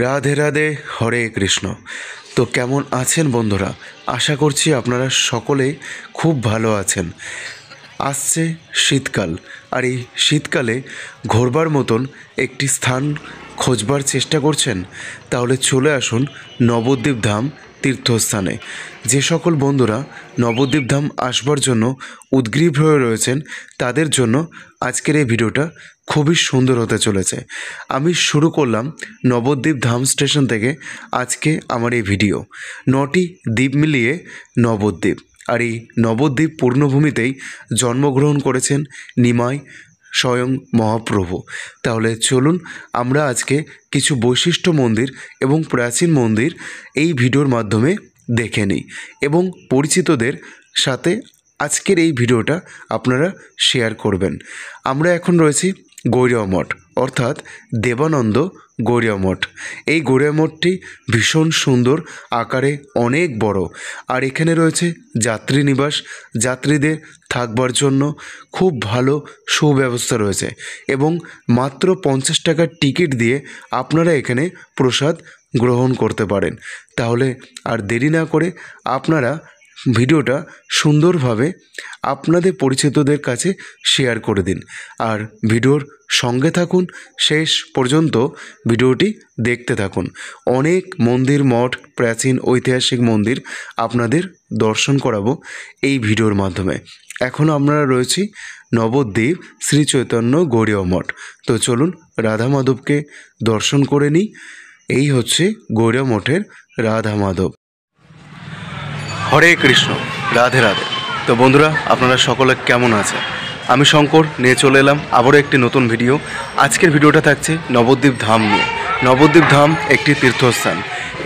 রাধে রাধে, হরে কৃষ্ণ। তো কেমন আছেন বন্ধুরা? আশা করছি আপনারা সকলেই খুব ভালো আছেন। আসছে শীতকাল, আর এই শীতকালে ঘোরবার মতন একটি স্থান খোঁজবার চেষ্টা করছেন, তাহলে চলে আসুন নবদ্বীপ ধাম তীর্থস্থানে। যে সকল বন্ধুরা নবদ্বীপ ধাম আসবার জন্য উদ্গ্রীব হয়ে রয়েছেন, তাদের জন্য আজকের এই ভিডিওটা খুবই সুন্দর হতে চলেছে। আমি শুরু করলাম নবদ্বীপ ধাম স্টেশন থেকে আজকে আমার এই ভিডিও। 9টি দ্বীপ মিলিয়ে নবদ্বীপ, আর এই নবদ্বীপ পূর্ণভূমিতেই জন্মগ্রহণ করেছেন নিমাই স্বয়ং মহাপ্রভু। তাহলে চলুন আমরা আজকে কিছু বৈশিষ্ট্য মন্দির এবং প্রাচীন মন্দির এই ভিডিওর মাধ্যমে দেখে নিই, এবং পরিচিতদের সাথে আজকের এই ভিডিওটা আপনারা শেয়ার করবেন। আমরা এখন রয়েছি গৌড়ীয় মঠ, অর্থাৎ দেবানন্দ গৌড়ীয় মঠ। এই গৌড়ীয় মঠটি ভীষণ সুন্দর, আকারে অনেক বড়, আর এখানে রয়েছে যাত্রী নিবাস। যাত্রীদের থাকবার জন্য খুব ভালো সুব্যবস্থা রয়েছে, এবং মাত্র 50 টাকার টিকিট দিয়ে আপনারা এখানে প্রসাদ গ্রহণ করতে পারেন। তাহলে আর দেরি না করে আপনারা ভিডিওটা সুন্দরভাবে আপনাদের পরিচিতদের কাছে শেয়ার করে দিন, আর ভিডিওর সঙ্গে থাকুন, শেষ পর্যন্ত ভিডিওটি দেখতে থাকুন। অনেক মন্দির, মঠ, প্রাচীন ঐতিহাসিক মন্দির আপনাদের দর্শন করাবো এই ভিডিওর মাধ্যমে। এখন আমরা রয়েছি নবদ্বীপ শ্রী চৈতন্য গৌড়ীয় মঠ। তো চলুন রাধা মাধবকে দর্শন করে নিই। এই হচ্ছে গৌড়ীয় মঠের রাধা মাধব। হরে কৃষ্ণ, রাধে রাধে। তো বন্ধুরা, আপনারা সকলে কেমন আছেন? আমি শঙ্কর নিয়ে চলে এলাম আবারও একটি নতুন ভিডিও। আজকের ভিডিওটা থাকছে নবদ্বীপ ধাম নিয়ে। নবদ্বীপ ধাম একটি তীর্থস্থান।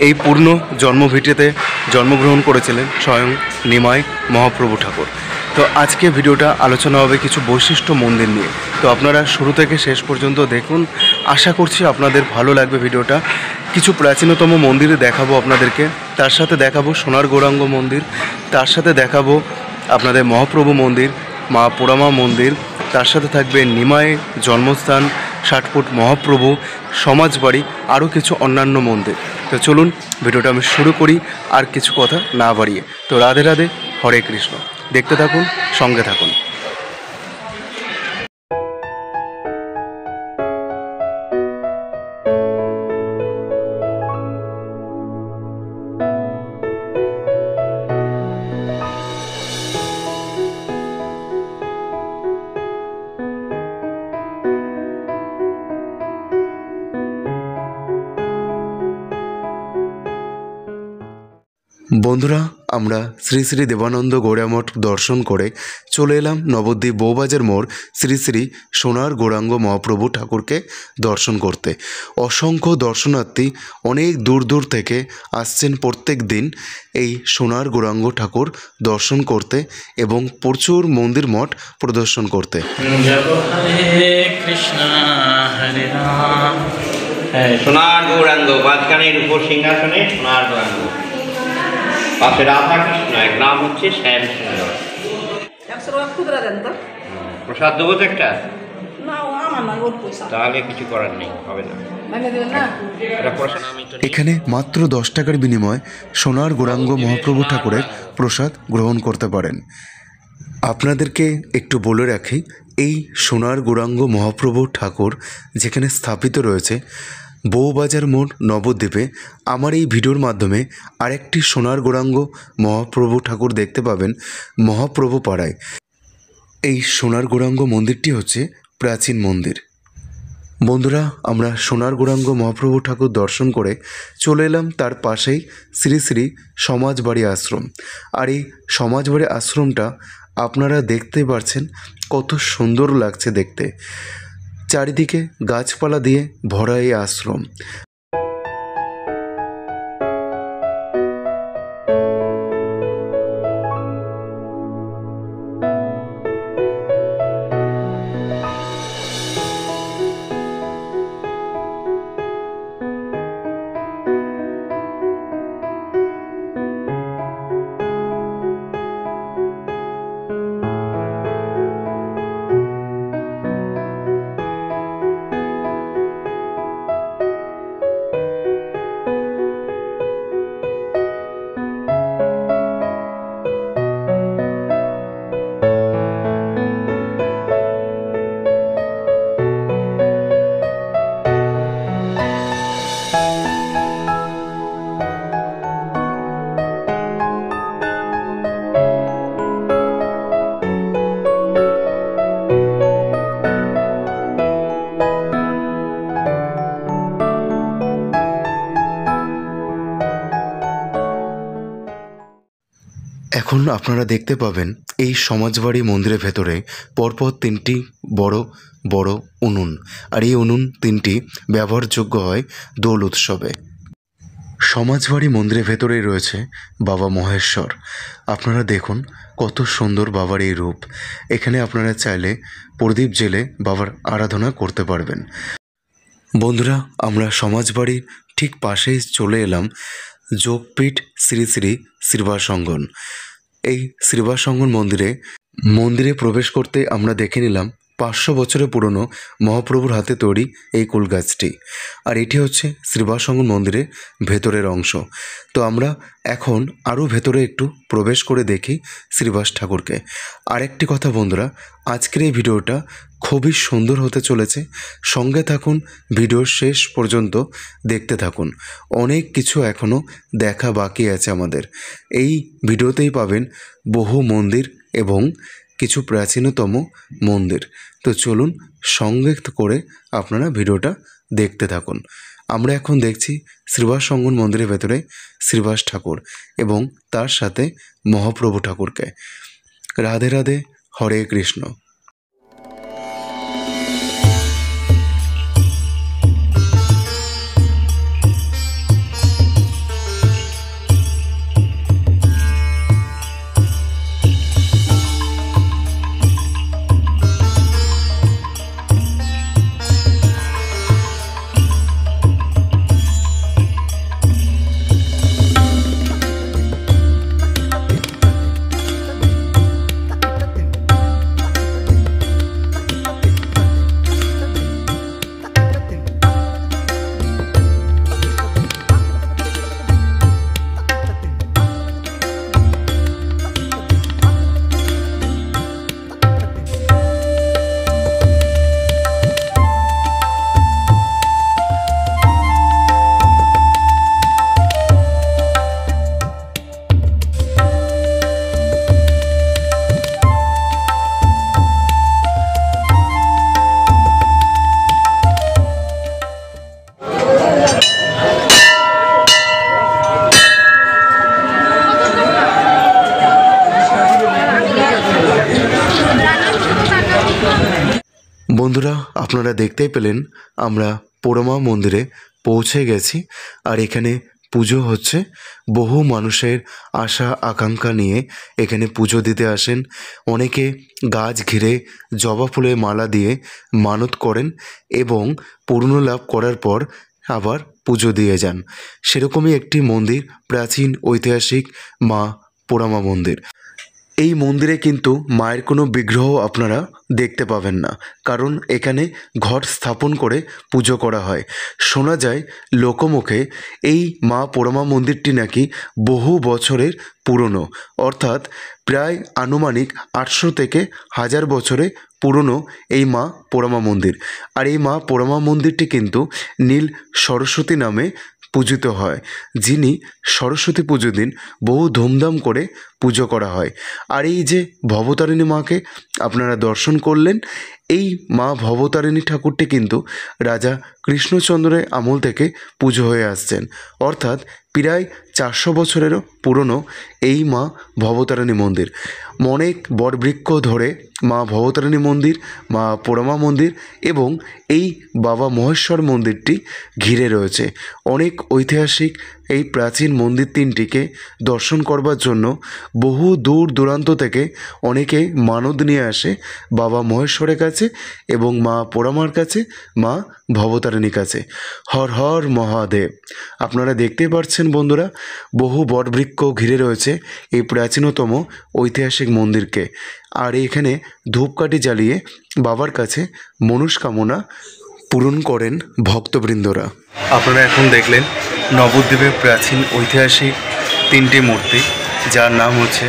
এই পূর্ণ জন্মভিটেতে জন্মগ্রহণ করেছিলেন স্বয়ং নিমাই মহাপ্রভু ঠাকুর। তো আজকে ভিডিওটা আলোচনা হবে কিছু বৈশিষ্ট্য মন্দির নিয়ে। তো আপনারা শুরু থেকে শেষ পর্যন্ত দেখুন, আশা করছি আপনাদের ভালো লাগবে ভিডিওটা। কিছু প্রাচীনতম মন্দিরে দেখাবো আপনাদেরকে, তার সাথে দেখাবো সোনার গৌরাঙ্গ মন্দির, তার সাথে দেখাবো আপনাদের মহাপ্রভু মন্দির, মা পোড়ামা মন্দির, তার সাথে থাকবে নিমাইয়ের জন্মস্থান, 60 ফুট মহাপ্রভু, সমাজবাড়ি, আরও কিছু অন্যান্য মন্দির। তো চলুন ভিডিওটা আমি শুরু করি, আর কিছু কথা না বাড়িয়ে। তো রাধে রাধে, হরে কৃষ্ণ। দেখতে থাকুন, সঙ্গে থাকুন। বন্ধুরা, আমরা শ্রী শ্রী দেবানন্দ গৌড়ীয় মঠ দর্শন করে চলে এলাম নবদ্বীপ বউবাজার মোড় শ্রী শ্রী সোনার গৌরাঙ্গ মহাপ্রভু ঠাকুরকে দর্শন করতে। অসংখ্য দর্শনার্থী অনেক দূর দূর থেকে আসছেন প্রত্যেক দিন এই সোনার গৌরাঙ্গ ঠাকুর দর্শন করতে এবং প্রচুর মন্দির মঠ প্রদর্শন করতে। সোনার গৌরাঙ্গ, মাঝখানের উপর সিংহাসনে সোনার গৌরাঙ্গ, পাশে রাধা কৃষ্ণ, এক নাম হচ্ছে শ্যাম সুন্দর। প্রসাদ দেবো তো একটা, তাহলে কিছু করার নেই, হবে না। এখানে মাত্র 10 টাকার বিনিময়ে সোনার গৌরাঙ্গ মহাপ্রভু ঠাকুরের প্রসাদ গ্রহণ করতে পারেন। আপনাদেরকে একটু বলে রাখি, এই সোনার গৌরাঙ্গ মহাপ্রভু ঠাকুর যেখানে স্থাপিত রয়েছে বউবাজার মোড় নবদ্বীপে, আমার এই ভিডিওর মাধ্যমে আরেকটি সোনার গৌরাঙ্গ মহাপ্রভু ঠাকুর দেখতে পাবেন মহাপ্রভু পাড়ায়। এই সোনার গৌরাঙ্গ মন্দিরটি হচ্ছে প্রাচীন মন্দির। বন্ধুরা, আমরা সোনার গৌরাঙ্গ মহাপ্রভু ঠাকুর দর্শন করে চলে এলাম তার পাশেই শ্রী শ্রী সমাজবাড়ি আশ্রম। আর এই সমাজবাড়ি আশ্রমটা আপনারা দেখতে পাচ্ছেন কত সুন্দর লাগছে দেখতে। চারিদিকে গাছপালা দিয়ে ভরা এই আশ্রম। এখন আপনারা দেখতে পাবেন এই সমাজবাড়ি মন্দিরের ভেতরে পরপর 3টি বড় বড় উনুন, আর এই উনুন 3টি ব্যবহারযোগ্য হয় দোল উৎসবে। সমাজবাড়ি মন্দিরের ভেতরেই রয়েছে বাবা মহেশ্বর। আপনারা দেখুন কত সুন্দর বাবার এই রূপ। এখানে আপনারা চাইলে প্রদীপ জেলে বাবার আরাধনা করতে পারবেন। বন্ধুরা, আমরা সমাজবাড়ির ঠিক পাশেই চলে এলাম যোগপীঠ শ্রী শ্রী শ্রীবাসঙ্গন। এই শ্রীবাসঙ্গন মন্দিরে প্রবেশ করতে আমরা দেখে নিলাম 500 বছরের পুরনো মহাপ্রভুর হাতে তৈরি এই কুল গাছটি। আর এটি হচ্ছে শ্রীবাসঙ্গন মন্দিরের ভেতরের অংশ। তো আমরা এখন আরও ভেতরে একটু প্রবেশ করে দেখি শ্রীবাস ঠাকুরকে। আরেকটি কথা বন্ধুরা, আজকের এই ভিডিওটা খুবই সুন্দর হতে চলেছে। সঙ্গে থাকুন, ভিডিওর শেষ পর্যন্ত দেখতে থাকুন। অনেক কিছু এখনও দেখা বাকি আছে আমাদের। এই ভিডিওতেই পাবেন বহু মন্দির এবং কিছু প্রাচীনতম মন্দির। তো চলুন সঙ্গে করে আপনারা ভিডিওটা দেখতে থাকুন। আমরা এখন দেখছি শ্রীবাসঙ্গন মন্দিরের ভেতরে শ্রীবাস ঠাকুর এবং তার সাথে মহাপ্রভু ঠাকুরকে। রাধে রাধে, হরে কৃষ্ণ। বন্ধুরা, আপনারা দেখতেই পেলেন আমরা পোড়ামা মন্দিরে পৌঁছে গেছি। আর এখানে পুজো হচ্ছে। বহু মানুষের আশা আকাঙ্ক্ষা নিয়ে এখানে পুজো দিতে আসেন। অনেকে গাছ ঘিরে জবা ফুলের মালা দিয়ে মানত করেন এবং পূর্ণ লাভ করার পর আবার পুজো দিয়ে যান। সেরকমই একটি মন্দির, প্রাচীন ঐতিহাসিক মা পোড়ামা মন্দির। এই মন্দিরে কিন্তু মায়ের কোনো বিগ্রহ আপনারা দেখতে পাবেন না, কারণ এখানে ঘট স্থাপন করে পুজো করা হয়। শোনা যায় লোকমুখে এই মা পোড়ামা মন্দিরটি নাকি বহু বছরের পুরনো, অর্থাৎ প্রায় আনুমানিক 800 থেকে 1000 বছরে পুরনো এই মা পোড়ামা মন্দির। আর এই মা পোড়ামা মন্দিরটি কিন্তু নীল সরস্বতী নামে পূজিত হয়, যিনি সরস্বতী পুজো দিন বহু ধুমধাম করে পুজো করা হয়। আর এই যে ভবতারিণী মাকে আপনারা দর্শন করলেন, এই মা ভবতারিণী ঠাকুরটি কিন্তু রাজা কৃষ্ণচন্দ্রের আমল থেকে পুজো হয়ে আসছেন, অর্থাৎ প্রায় 400 বছরেরও পুরনো এই মা ভবতারিণী মন্দির। অনেক বটবৃক্ষ ধরে মা ভবতারিণী মন্দির, মা পোড়ামা মন্দির এবং এই বাবা মহেশ্বর মন্দিরটি ঘিরে রয়েছে। অনেক ঐতিহাসিক এই প্রাচীন মন্দির তিনটিকে দর্শন করবার জন্য বহু দূর দূরান্ত থেকে অনেকে মানত নিয়ে আসে বাবা মহেশ্বরের কাছে এবং মা পোড়ামার কাছে, মা ভবতারিণীর কাছে। হর হর মহাদেব। আপনারা দেখতেই পাচ্ছেন বন্ধুরা, বহু বটবৃক্ষ ঘিরে রয়েছে এই প্রাচীনতম ঐতিহাসিক মন্দিরকে। আর এখানে ধূপকাঠি জ্বালিয়ে বাবার কাছে মনস্কামনা পূরণ করেন ভক্তবৃন্দরা। আপনারা এখন দেখলেন নবদ্বীপের প্রাচীন ঐতিহাসিক 3টি মূর্তি, যার নাম হচ্ছে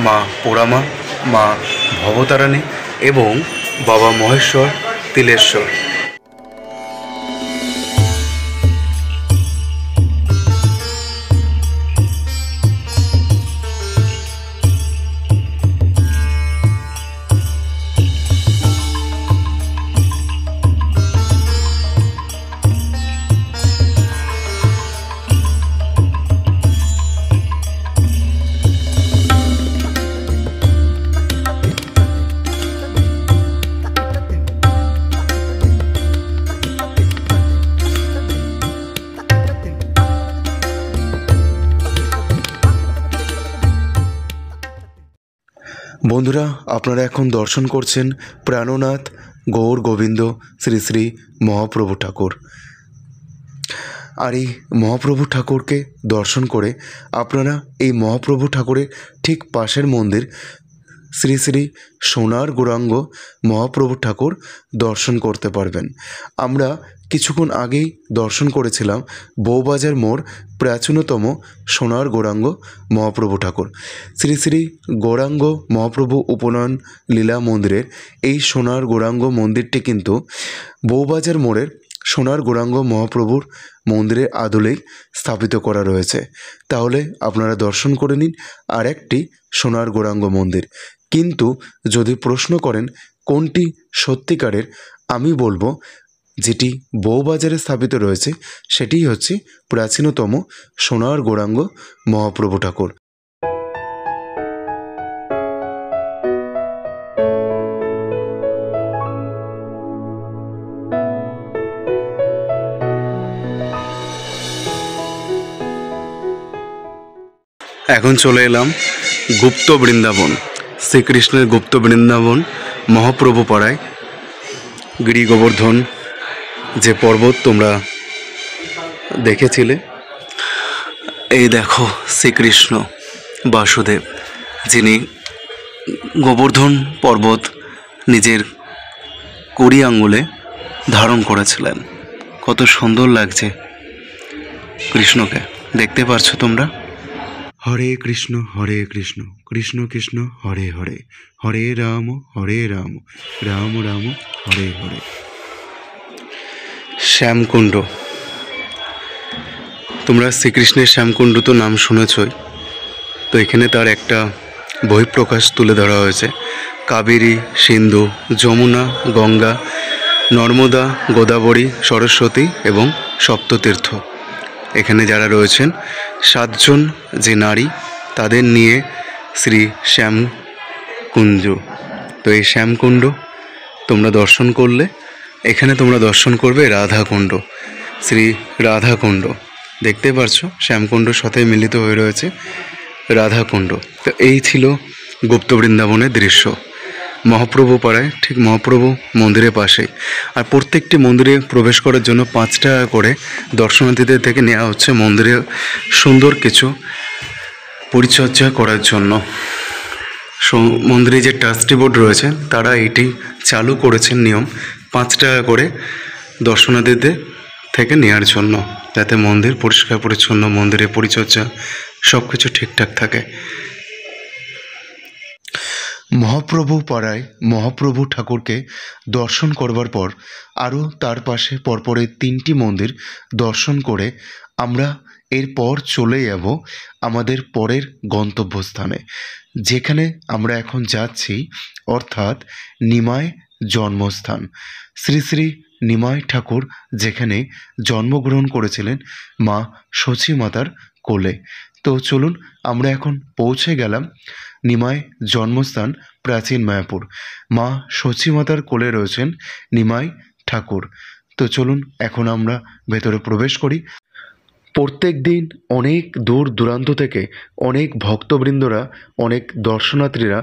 মা পোড়ামা, মা ভবতারিণী এবং বাবা মহেশ্বর তিলেশ্বর। বন্ধুরা, আপনারা এখন দর্শন করছেন প্রাণনাথ গৌর গোবিন্দ শ্রী শ্রী মহাপ্রভু ঠাকুর। আর এই মহাপ্রভু ঠাকুরকে দর্শন করে আপনারা এই মহাপ্রভু ঠাকুরের ঠিক পাশের মন্দির শ্রী শ্রী সোনার গৌরাঙ্গ মহাপ্রভু ঠাকুর দর্শন করতে পারবেন। আমরা কিছুক্ষণ আগেই দর্শন করেছিলাম বউবাজার মোড় প্রাচীনতম সোনার গৌরাঙ্গ মহাপ্রভু ঠাকুর। শ্রী শ্রী গৌরাঙ্গ মহাপ্রভু উপনয়ন লীলা মন্দিরের এই সোনার গৌরাঙ্গ মন্দিরটি কিন্তু বউবাজার মোড়ের সোনার গৌরাঙ্গ মহাপ্রভুর মন্দিরের আদলেই স্থাপিত করা রয়েছে। তাহলে আপনারা দর্শন করে নিন আর একটি সোনার গৌরাঙ্গ মন্দির। কিন্তু যদি প্রশ্ন করেন কোনটি সত্যিকারের, আমি বলবো যেটি বউবাজারে স্থাপিত রয়েছে সেটিই হচ্ছে প্রাচীনতম সোনার গৌরাঙ্গ মহাপ্রভু ঠাকুর। এখন চলে এলাম গুপ্ত বৃন্দাবন, শ্রীকৃষ্ণের গুপ্ত বৃন্দাবন মহাপ্রভু পাড়ায়। গিরি গোবর্ধন যে পর্বত তোমরা দেখেছিলে, এই দেখো শ্রীকৃষ্ণ বাসুদেব, যিনি গোবর্ধন পর্বত নিজের 20 আঙ্গুলে ধারণ করেছিলেন। কত সুন্দর লাগছে কৃষ্ণকে, দেখতে পারছো তোমরা। হরে কৃষ্ণ কৃষ্ণ কৃষ্ণ হরে হরে, হরে রাম রাম রাম হরে হরে। শ্যামকুণ্ড, তোমরা শ্রীকৃষ্ণের শ্যামকুণ্ড তো নাম শুনেছই। তো এখানে তার একটা বহিঃপ্রকাশ তুলে ধরা হয়েছে। কাবেরী, সিন্ধু, যমুনা, গঙ্গা, নর্মদা, গোদাবরী, সরস্বতী এবং সপ্ততীর্থ, এখানে যারা রয়েছেন 7 জন যে নারী, তাদের নিয়ে শ্রী শ্যামকুঞ্জ। তো এই শ্যামকুণ্ড তোমরা দর্শন করলে, এখানে তোমরা দর্শন করবে রাধাকুণ্ড, শ্রী রাধাকুণ্ড। দেখতে পারছো শ্যামকুণ্ডর সাথে মিলিত হয়ে রয়েছে রাধাকুণ্ড। তো এই ছিল গুপ্ত বৃন্দাবনের দৃশ্য মহাপ্রভু পাড়ায়, ঠিক মহাপ্রভু মন্দিরের পাশে। আর প্রত্যেকটি মন্দিরে প্রবেশ করার জন্য 5 টাকা করে দর্শনার্থীদের থেকে নেওয়া হচ্ছে, মন্দিরে সুন্দর কিছু পরিচর্যা করার জন্য। মন্দিরে যে ট্রাস্টি বোর্ড রয়েছে তারা এটি চালু করেছেন নিয়ম 5 টাকা করে দর্শনার্থীদের থেকে নেওয়ার জন্য, যাতে মন্দির পরিষ্কার পরিচ্ছন্ন, মন্দিরের পরিচর্যা সব কিছু ঠিকঠাক থাকে। মহাপ্রভু পাড়ায় মহাপ্রভু ঠাকুরকে দর্শন করবার পর আরও তার পাশে পরপরে 3টি মন্দির দর্শন করে আমরা এরপর চলে যাব আমাদের পরের গন্তব্যস্থানে, যেখানে আমরা এখন যাচ্ছি, অর্থাৎ নিমাই জন্মস্থান। শ্রী শ্রী নিমাই ঠাকুর যেখানে জন্মগ্রহণ করেছিলেন মা সচী মাতার কোলে। তো চলুন, আমরা এখন পৌঁছে গেলাম নিমাই জন্মস্থান প্রাচীন মায়াপুর। মা সচী মাতার কোলে রয়েছেন নিমাই ঠাকুর। তো চলুন এখন আমরা ভেতরে প্রবেশ করি। প্রত্যেক দিন অনেক দূর দূরান্ত থেকে অনেক ভক্তবৃন্দরা, অনেক দর্শনার্থীরা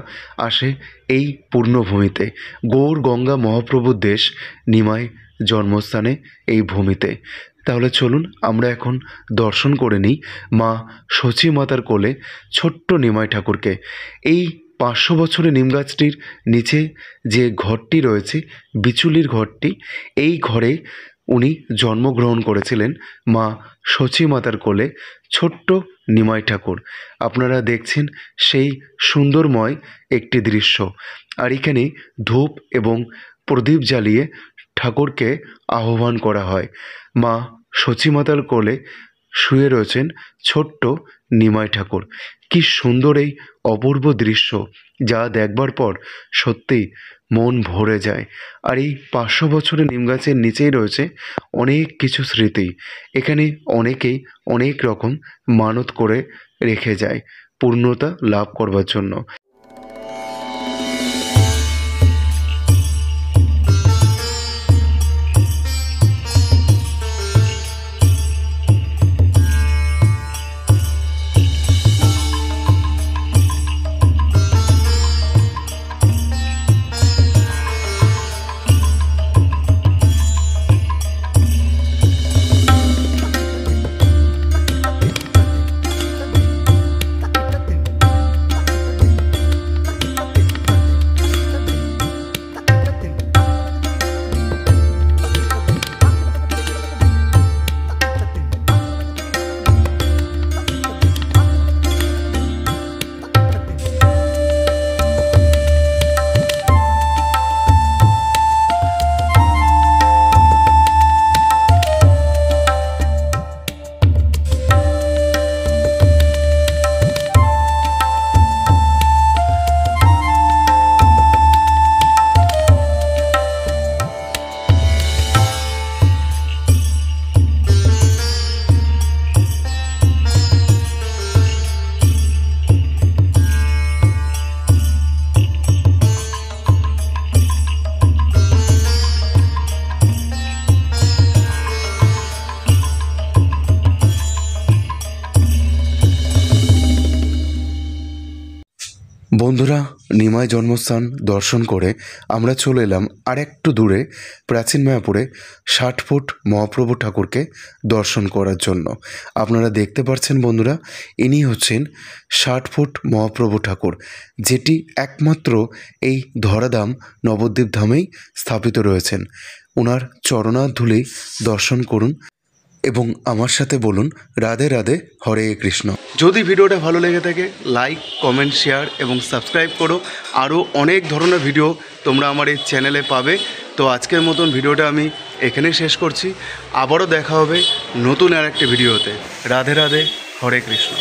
আসে এই পূর্ণভূমিতে, গৌর গঙ্গা মহাপ্রভুর দেশ নিমাই জন্মস্থানে, এই ভূমিতে। তাহলে চলুন আমরা এখন দর্শন করে নিই মা সচী মাতার কোলে ছোট্ট নিমাই ঠাকুরকে। এই 500 বছরের নিম গাছটির নিচে যে ঘরটি রয়েছে, বিচুলির ঘরটি, এই ঘরে উনি জন্মগ্রহণ করেছিলেন মা সচী মাতার কোলে ছোট্ট নিমাই ঠাকুর। আপনারা দেখছেন সেই সুন্দরময় একটি দৃশ্য। আর এখানে ধূপ এবং প্রদীপ জ্বালিয়ে ঠাকুরকে আহ্বান করা হয়। মা সচী মাতার কোলে শুয়ে রয়েছেন ছোট্ট নিমাই ঠাকুর। কি সুন্দর এই অপূর্ব দৃশ্য, যা দেখবার পর সত্যিই মন ভরে যায়। আর এই 500 বছরের নিম গাছের নিচেই রয়েছে অনেক কিছু স্মৃতি। এখানে অনেকেই অনেক রকম মানত করে রেখে যায় পূর্ণতা লাভ করবার জন্য। বন্ধুরা, নিমাই জন্মস্থান দর্শন করে আমরা চলে এলাম আর একটু দূরে প্রাচীন মায়াপুরে 60 ফুট মহাপ্রভু ঠাকুরকে দর্শন করার জন্য। আপনারা দেখতে পাচ্ছেন বন্ধুরা, ইনি হচ্ছেন 60 ফুট মহাপ্রভু ঠাকুর, যেটি একমাত্র এই ধরাধাম নবদ্বীপ ধামেই স্থাপিত রয়েছেন। ওনার চরণার ধূলি দর্শন করুন এবং আমার সাথে বলুন রাধে রাধে, হরে কৃষ্ণ। যদি ভিডিওটা ভালো লেগে থাকে লাইক, কমেন্ট, শেয়ার এবং সাবস্ক্রাইব করো। আরও অনেক ধরনের ভিডিও তোমরা আমার এই চ্যানেলে পাবে। তো আজকের মতন ভিডিওটা আমি এখানেই শেষ করছি। আবারও দেখা হবে নতুন আর একটা ভিডিওতে। রাধে রাধে, হরে কৃষ্ণ।